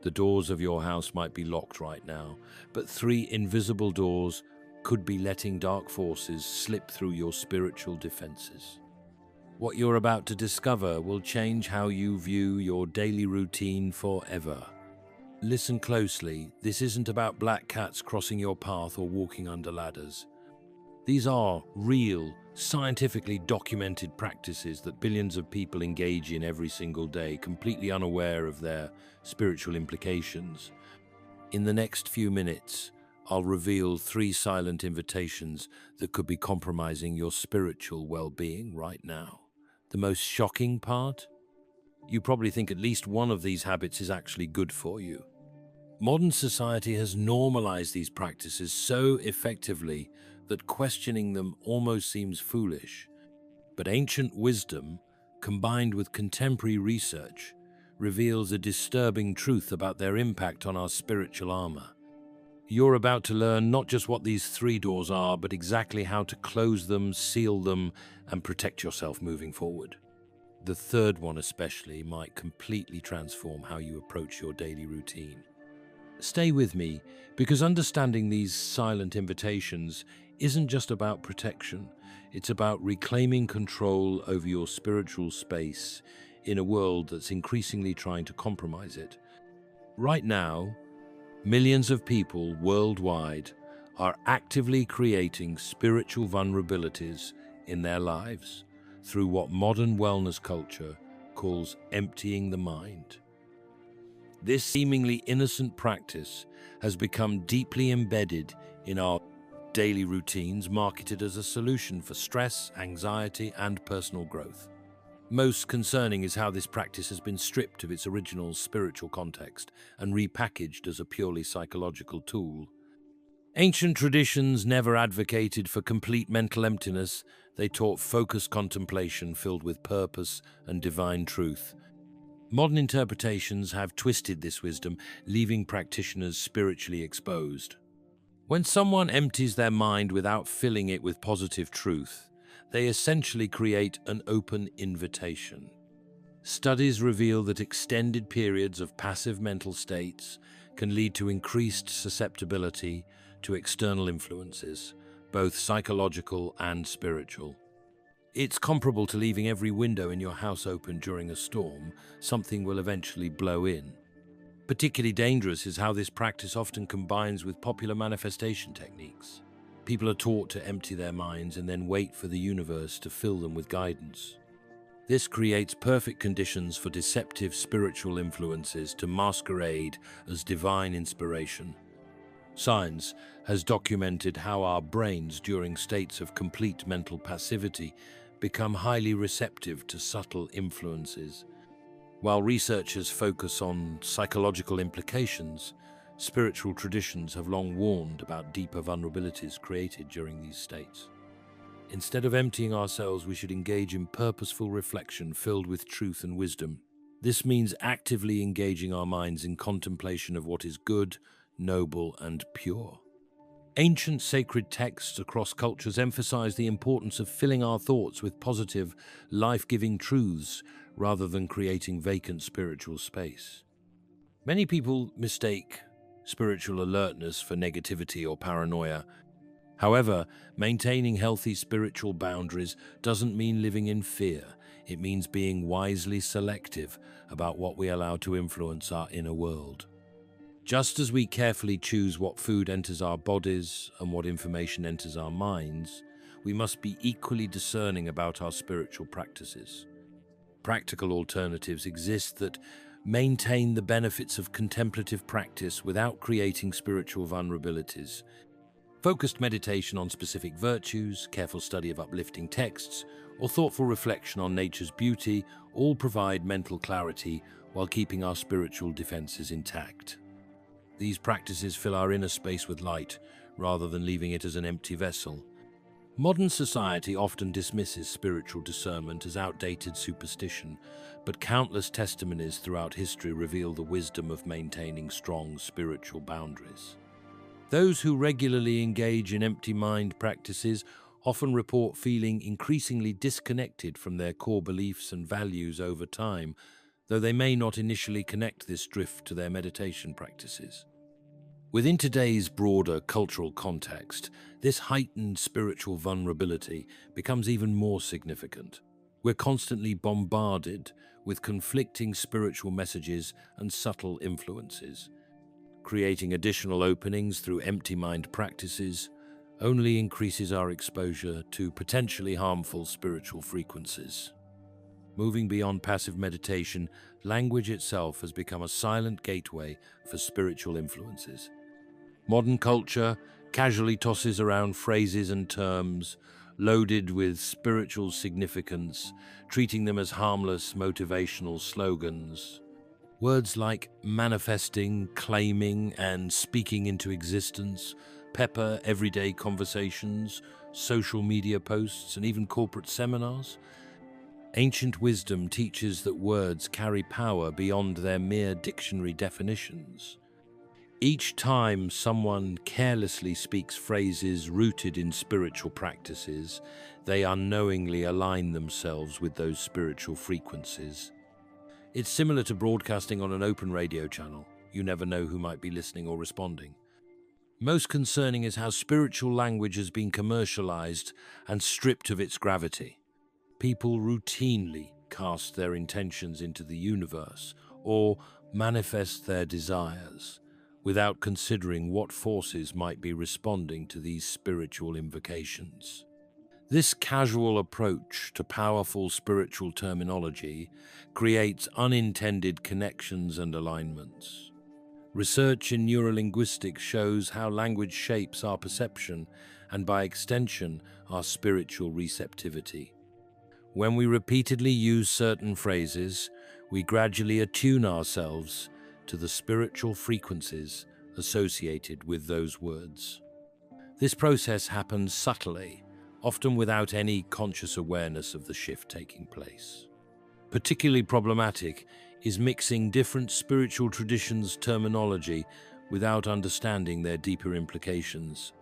The doors of your house might be locked right now, but three invisible doors could be letting dark forces slip through your spiritual defenses. What you're about to discover will change how you view your daily routine forever. Listen closely. This isn't about black cats crossing your path or walking under ladders. These are real, scientifically documented practices that billions of people engage in every single day, completely unaware of their spiritual implications. In the next few minutes, I'll reveal three silent invitations that could be compromising your spiritual well-being right now. The most shocking part? You probably think at least one of these habits is actually good for you. Modern society has normalized these practices so effectively that questioning them almost seems foolish. But ancient wisdom, combined with contemporary research, reveals a disturbing truth about their impact on our spiritual armor. You're about to learn not just what these three doors are, but exactly how to close them, seal them, and protect yourself moving forward. The third one especially might completely transform how you approach your daily routine. Stay with me, because understanding these silent invitations isn't just about protection. It's about reclaiming control over your spiritual space in a world that's increasingly trying to compromise it. Right now, millions of people worldwide are actively creating spiritual vulnerabilities in their lives through what modern wellness culture calls emptying the mind. This seemingly innocent practice has become deeply embedded in our daily routines, marketed as a solution for stress, anxiety, and personal growth. Most concerning is how this practice has been stripped of its original spiritual context and repackaged as a purely psychological tool. Ancient traditions never advocated for complete mental emptiness. They taught focused contemplation filled with purpose and divine truth. Modern interpretations have twisted this wisdom, leaving practitioners spiritually exposed. When someone empties their mind without filling it with positive truth, they essentially create an open invitation. Studies reveal that extended periods of passive mental states can lead to increased susceptibility to external influences, both psychological and spiritual. It's comparable to leaving every window in your house open during a storm. Something will eventually blow in. Particularly dangerous is how this practice often combines with popular manifestation techniques. People are taught to empty their minds and then wait for the universe to fill them with guidance. This creates perfect conditions for deceptive spiritual influences to masquerade as divine inspiration. Science has documented how our brains, during states of complete mental passivity, become highly receptive to subtle influences. While researchers focus on psychological implications, spiritual traditions have long warned about deeper vulnerabilities created during these states. Instead of emptying ourselves, we should engage in purposeful reflection filled with truth and wisdom. This means actively engaging our minds in contemplation of what is good, noble, and pure. Ancient sacred texts across cultures emphasize the importance of filling our thoughts with positive, life-giving truths rather than creating vacant spiritual space. Many people mistake spiritual alertness for negativity or paranoia. However, maintaining healthy spiritual boundaries doesn't mean living in fear. It means being wisely selective about what we allow to influence our inner world. Just as we carefully choose what food enters our bodies and what information enters our minds, we must be equally discerning about our spiritual practices. Practical alternatives exist that maintain the benefits of contemplative practice without creating spiritual vulnerabilities. Focused meditation on specific virtues, careful study of uplifting texts, or thoughtful reflection on nature's beauty all provide mental clarity while keeping our spiritual defenses intact. These practices fill our inner space with light, rather than leaving it as an empty vessel. Modern society often dismisses spiritual discernment as outdated superstition, but countless testimonies throughout history reveal the wisdom of maintaining strong spiritual boundaries. Those who regularly engage in empty mind practices often report feeling increasingly disconnected from their core beliefs and values over time. though they may not initially connect this drift to their meditation practices. Within today's broader cultural context, this heightened spiritual vulnerability becomes even more significant. We're constantly bombarded with conflicting spiritual messages and subtle influences. Creating additional openings through empty mind practices only increases our exposure to potentially harmful spiritual frequencies. Moving beyond passive meditation, language itself has become a silent gateway for spiritual influences. Modern culture casually tosses around phrases and terms loaded with spiritual significance, treating them as harmless motivational slogans. Words like manifesting, claiming, and speaking into existence pepper everyday conversations, social media posts, and even corporate seminars. Ancient wisdom teaches that words carry power beyond their mere dictionary definitions. Each time someone carelessly speaks phrases rooted in spiritual practices, they unknowingly align themselves with those spiritual frequencies. It's similar to broadcasting on an open radio channel. You never know who might be listening or responding. Most concerning is how spiritual language has been commercialized and stripped of its gravity. People routinely cast their intentions into the universe or manifest their desires without considering what forces might be responding to these spiritual invocations. This casual approach to powerful spiritual terminology creates unintended connections and alignments. Research in neurolinguistics shows how language shapes our perception and, by extension, our spiritual receptivity. When we repeatedly use certain phrases, we gradually attune ourselves to the spiritual frequencies associated with those words. This process happens subtly, often without any conscious awareness of the shift taking place. Particularly problematic is mixing different spiritual traditions' terminology without understanding their deeper implications.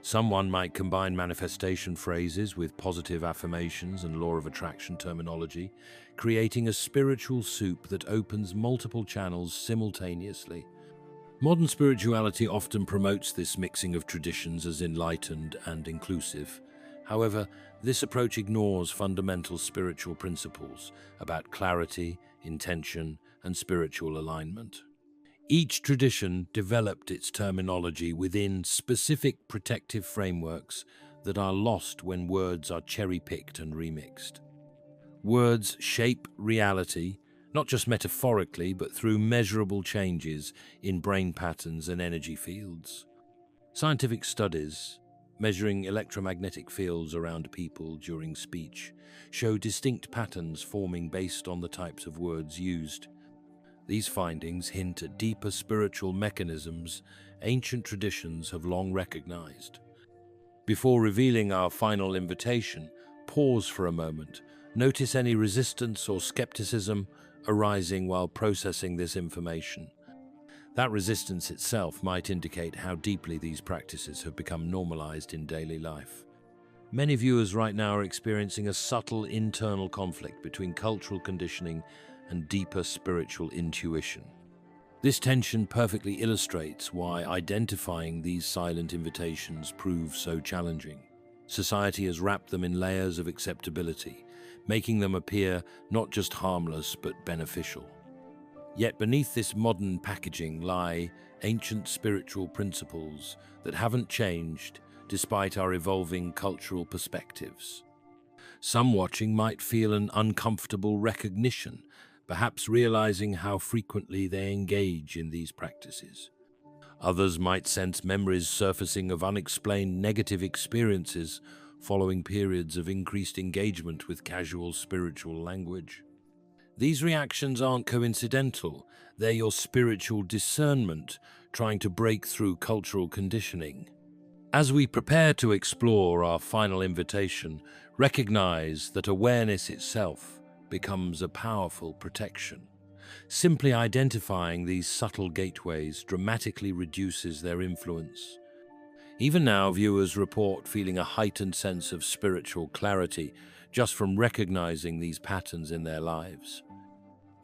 Someone might combine manifestation phrases with positive affirmations and law of attraction terminology, creating a spiritual soup that opens multiple channels simultaneously. Modern spirituality often promotes this mixing of traditions as enlightened and inclusive. However, this approach ignores fundamental spiritual principles about clarity, intention, and spiritual alignment. Each tradition developed its terminology within specific protective frameworks that are lost when words are cherry-picked and remixed. Words shape reality, not just metaphorically, but through measurable changes in brain patterns and energy fields. Scientific studies measuring electromagnetic fields around people during speech show distinct patterns forming based on the types of words used. These findings hint at deeper spiritual mechanisms ancient traditions have long recognized. Before revealing our final invitation, pause for a moment. Notice any resistance or skepticism arising while processing this information. That resistance itself might indicate how deeply these practices have become normalized in daily life. Many viewers right now are experiencing a subtle internal conflict between cultural conditioning and deeper spiritual intuition. This tension perfectly illustrates why identifying these silent invitations proves so challenging. Society has wrapped them in layers of acceptability, making them appear not just harmless but beneficial. Yet beneath this modern packaging lie ancient spiritual principles that haven't changed despite our evolving cultural perspectives. Some watching might feel an uncomfortable recognition, perhaps realizing how frequently they engage in these practices. Others might sense memories surfacing of unexplained negative experiences following periods of increased engagement with casual spiritual language. These reactions aren't coincidental, they're your spiritual discernment trying to break through cultural conditioning. As we prepare to explore our final invitation, recognize that awareness itself becomes a powerful protection. Simply identifying these subtle gateways dramatically reduces their influence. Even now, viewers report feeling a heightened sense of spiritual clarity just from recognizing these patterns in their lives.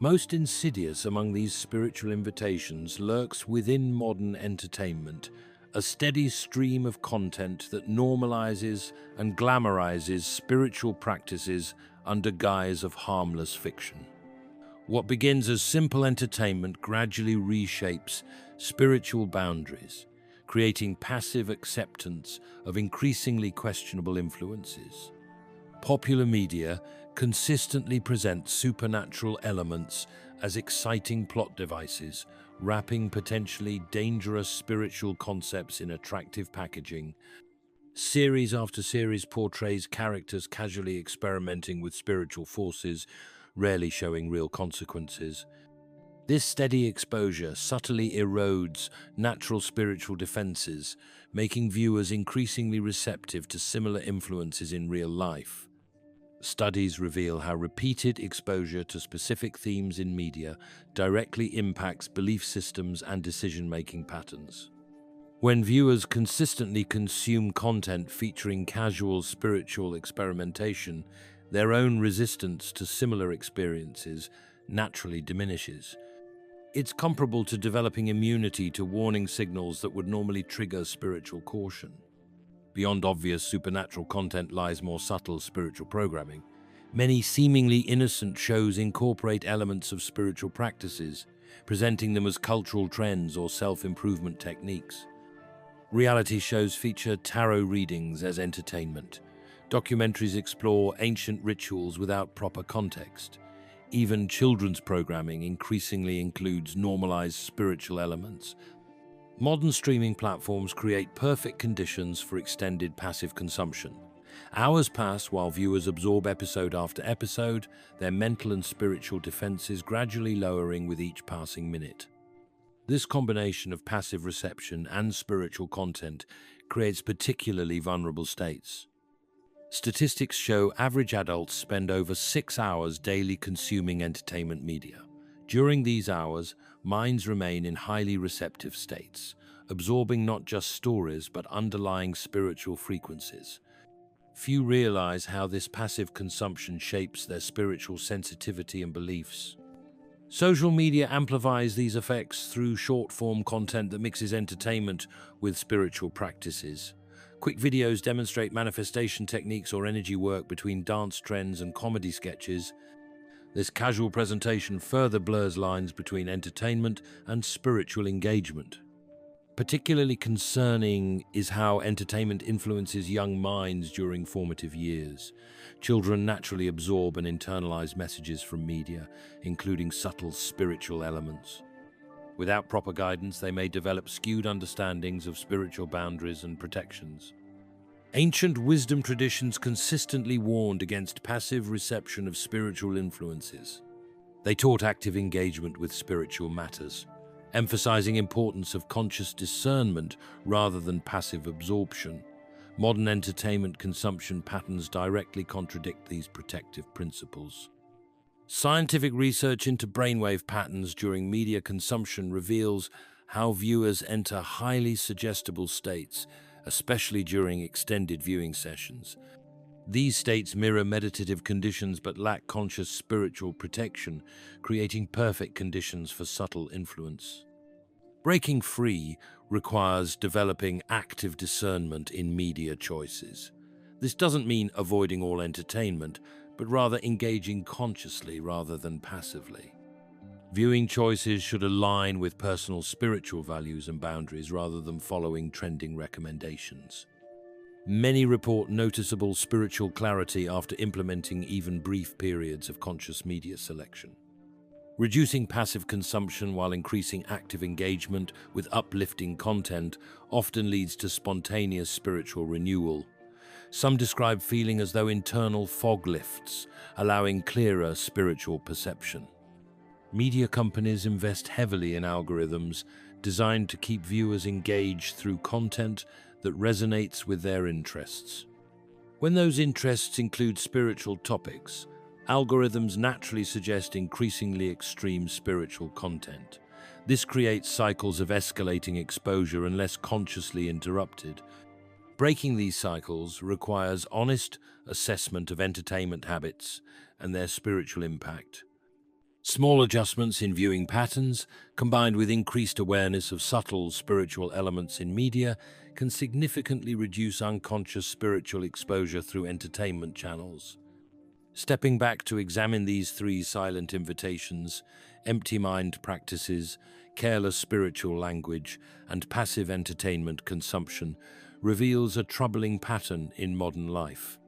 Most insidious among these spiritual invitations lurks within modern entertainment, a steady stream of content that normalizes and glamorizes spiritual practices under guise of harmless fiction. What begins as simple entertainment gradually reshapes spiritual boundaries, creating passive acceptance of increasingly questionable influences. Popular media consistently presents supernatural elements as exciting plot devices, wrapping potentially dangerous spiritual concepts in attractive packaging. Series after series portrays characters casually experimenting with spiritual forces, rarely showing real consequences. This steady exposure subtly erodes natural spiritual defenses, making viewers increasingly receptive to similar influences in real life. Studies reveal how repeated exposure to specific themes in media directly impacts belief systems and decision-making patterns. When viewers consistently consume content featuring casual spiritual experimentation, their own resistance to similar experiences naturally diminishes. It's comparable to developing immunity to warning signals that would normally trigger spiritual caution. Beyond obvious supernatural content lies more subtle spiritual programming. Many seemingly innocent shows incorporate elements of spiritual practices, presenting them as cultural trends or self-improvement techniques. Reality shows feature tarot readings as entertainment. Documentaries explore ancient rituals without proper context. Even children's programming increasingly includes normalized spiritual elements. Modern streaming platforms create perfect conditions for extended passive consumption. Hours pass while viewers absorb episode after episode, their mental and spiritual defenses gradually lowering with each passing minute. This combination of passive reception and spiritual content creates particularly vulnerable states. Statistics show average adults spend over 6 hours daily consuming entertainment media. During these hours, minds remain in highly receptive states, absorbing not just stories but underlying spiritual frequencies. Few realize how this passive consumption shapes their spiritual sensitivity and beliefs. Social media amplifies these effects through short-form content that mixes entertainment with spiritual practices. Quick videos demonstrate manifestation techniques or energy work between dance trends and comedy sketches. This casual presentation further blurs lines between entertainment and spiritual engagement. Particularly concerning is how entertainment influences young minds during formative years. Children naturally absorb and internalize messages from media, including subtle spiritual elements. Without proper guidance, they may develop skewed understandings of spiritual boundaries and protections. Ancient wisdom traditions consistently warned against passive reception of spiritual influences. They taught active engagement with spiritual matters, emphasizing importance of conscious discernment rather than passive absorption. Modern entertainment consumption patterns directly contradict these protective principles. Scientific research into brainwave patterns during media consumption reveals how viewers enter highly suggestible states, especially during extended viewing sessions. These states mirror meditative conditions but lack conscious spiritual protection, creating perfect conditions for subtle influence. Breaking free requires developing active discernment in media choices. This doesn't mean avoiding all entertainment, but rather engaging consciously rather than passively. Viewing choices should align with personal spiritual values and boundaries rather than following trending recommendations. Many report noticeable spiritual clarity after implementing even brief periods of conscious media selection. Reducing passive consumption while increasing active engagement with uplifting content often leads to spontaneous spiritual renewal. Some describe feeling as though internal fog lifts, allowing clearer spiritual perception. Media companies invest heavily in algorithms designed to keep viewers engaged through content that resonates with their interests. When those interests include spiritual topics, algorithms naturally suggest increasingly extreme spiritual content. This creates cycles of escalating exposure unless consciously interrupted. Breaking these cycles requires honest assessment of entertainment habits and their spiritual impact. Small adjustments in viewing patterns, combined with increased awareness of subtle spiritual elements in media, can significantly reduce unconscious spiritual exposure through entertainment channels. Stepping back to examine these three silent invitations, empty mind practices, careless spiritual language, and passive entertainment consumption, reveals a troubling pattern in modern life.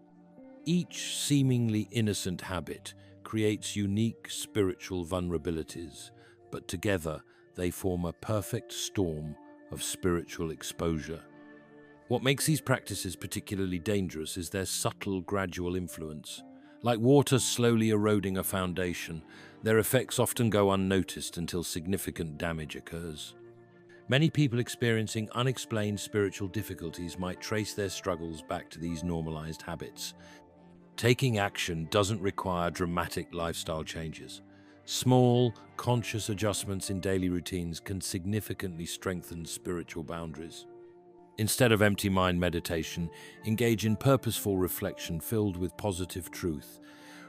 Each seemingly innocent habit creates unique spiritual vulnerabilities, but together they form a perfect storm of spiritual exposure. What makes these practices particularly dangerous is their subtle, gradual influence. Like water slowly eroding a foundation, their effects often go unnoticed until significant damage occurs. Many people experiencing unexplained spiritual difficulties might trace their struggles back to these normalized habits. Taking action doesn't require dramatic lifestyle changes. Small, conscious adjustments in daily routines can significantly strengthen spiritual boundaries. Instead of empty mind meditation, engage in purposeful reflection filled with positive truth.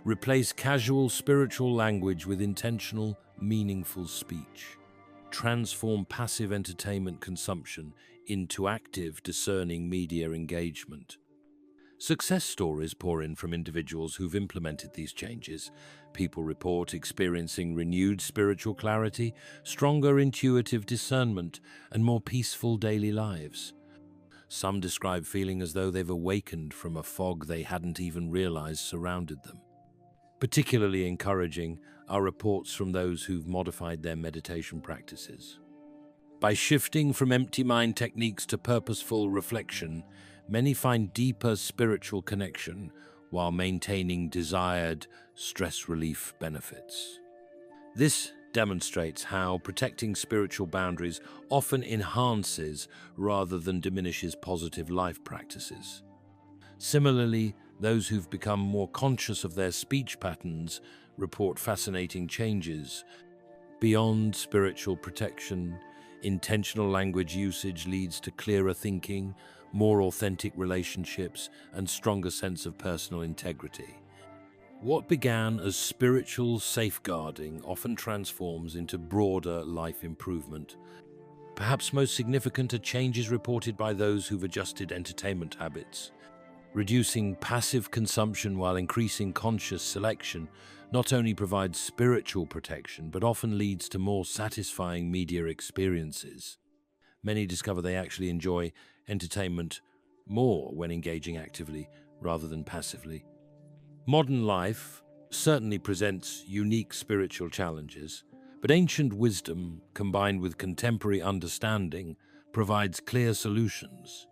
Replace casual spiritual language with intentional, meaningful speech. Transform passive entertainment consumption into active, discerning media engagement. Success stories pour in from individuals who've implemented these changes. People report experiencing renewed spiritual clarity, stronger intuitive discernment, and more peaceful daily lives. Some describe feeling as though they've awakened from a fog they hadn't even realized surrounded them. Particularly encouraging are reports from those who've modified their meditation practices. By shifting from empty mind techniques to purposeful reflection, many find deeper spiritual connection while maintaining desired stress relief benefits. This demonstrates how protecting spiritual boundaries often enhances rather than diminishes positive life practices. Similarly, those who've become more conscious of their speech patterns report fascinating changes. Beyond spiritual protection, intentional language usage leads to clearer thinking, more authentic relationships, and stronger sense of personal integrity. What began as spiritual safeguarding often transforms into broader life improvement. Perhaps most significant are changes reported by those who've adjusted entertainment habits. Reducing passive consumption while increasing conscious selection not only provides spiritual protection, but often leads to more satisfying media experiences. Many discover they actually enjoy entertainment more when engaging actively rather than passively. Modern life certainly presents unique spiritual challenges, but ancient wisdom, combined with contemporary understanding, provides clear solutions.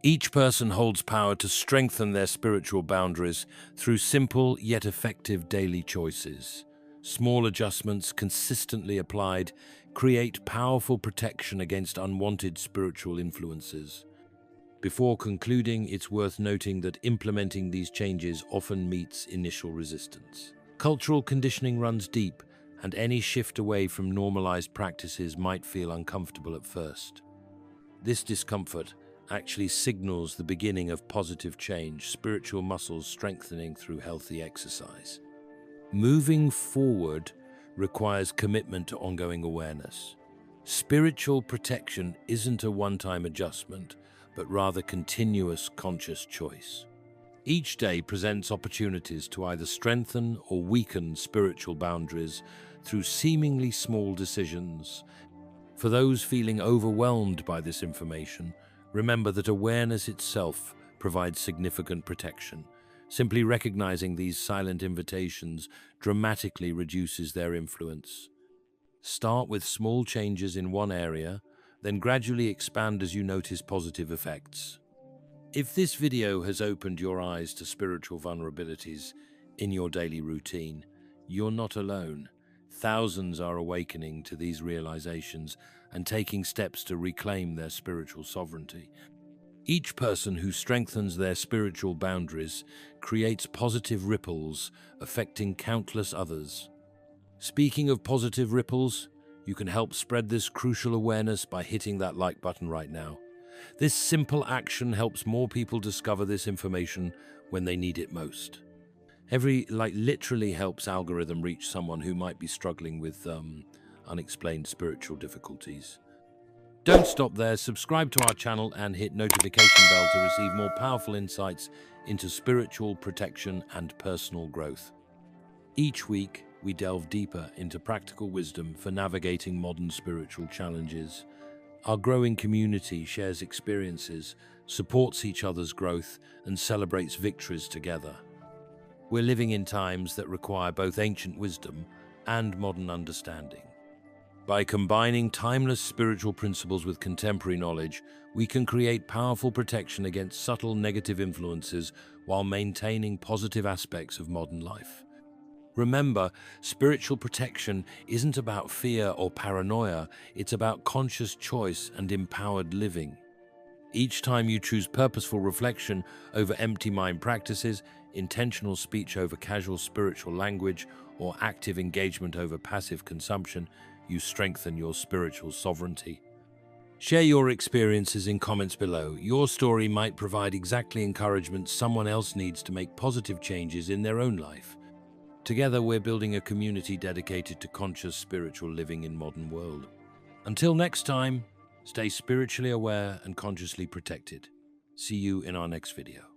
Each person holds power to strengthen their spiritual boundaries through simple yet effective daily choices. Small adjustments consistently applied create powerful protection against unwanted spiritual influences. Before concluding, it's worth noting that implementing these changes often meets initial resistance. Cultural conditioning runs deep, and any shift away from normalized practices might feel uncomfortable at first. This discomfort actually signals the beginning of positive change, spiritual muscles strengthening through healthy exercise. Moving forward requires commitment to ongoing awareness. Spiritual protection isn't a one-time adjustment, but rather continuous conscious choice. Each day presents opportunities to either strengthen or weaken spiritual boundaries through seemingly small decisions. For those feeling overwhelmed by this information, remember that awareness itself provides significant protection. Simply recognizing these silent invitations dramatically reduces their influence. Start with small changes in one area, then gradually expand as you notice positive effects. If this video has opened your eyes to spiritual vulnerabilities in your daily routine, you're not alone. Thousands are awakening to these realizations and taking steps to reclaim their spiritual sovereignty. Each person who strengthens their spiritual boundaries creates positive ripples affecting countless others. Speaking of positive ripples, you can help spread this crucial awareness by hitting that like button right now. This simple action helps more people discover this information when they need it most. Literally helps algorithm reach someone who might be struggling with unexplained spiritual difficulties. Don't stop there. Subscribe to our channel and hit notification bell to receive more powerful insights into spiritual protection and personal growth. Each week, we delve deeper into practical wisdom for navigating modern spiritual challenges. Our growing community shares experiences, supports each other's growth, and celebrates victories together. We're living in times that require both ancient wisdom and modern understanding. By combining timeless spiritual principles with contemporary knowledge, we can create powerful protection against subtle negative influences while maintaining positive aspects of modern life. Remember, spiritual protection isn't about fear or paranoia, it's about conscious choice and empowered living. Each time you choose purposeful reflection over empty mind practices, intentional speech over casual spiritual language, or active engagement over passive consumption, you strengthen your spiritual sovereignty. Share your experiences in comments below. Your story might provide exactly encouragement someone else needs to make positive changes in their own life. Together, we're building a community dedicated to conscious spiritual living in modern world. Until next time, stay spiritually aware and consciously protected. See you in our next video.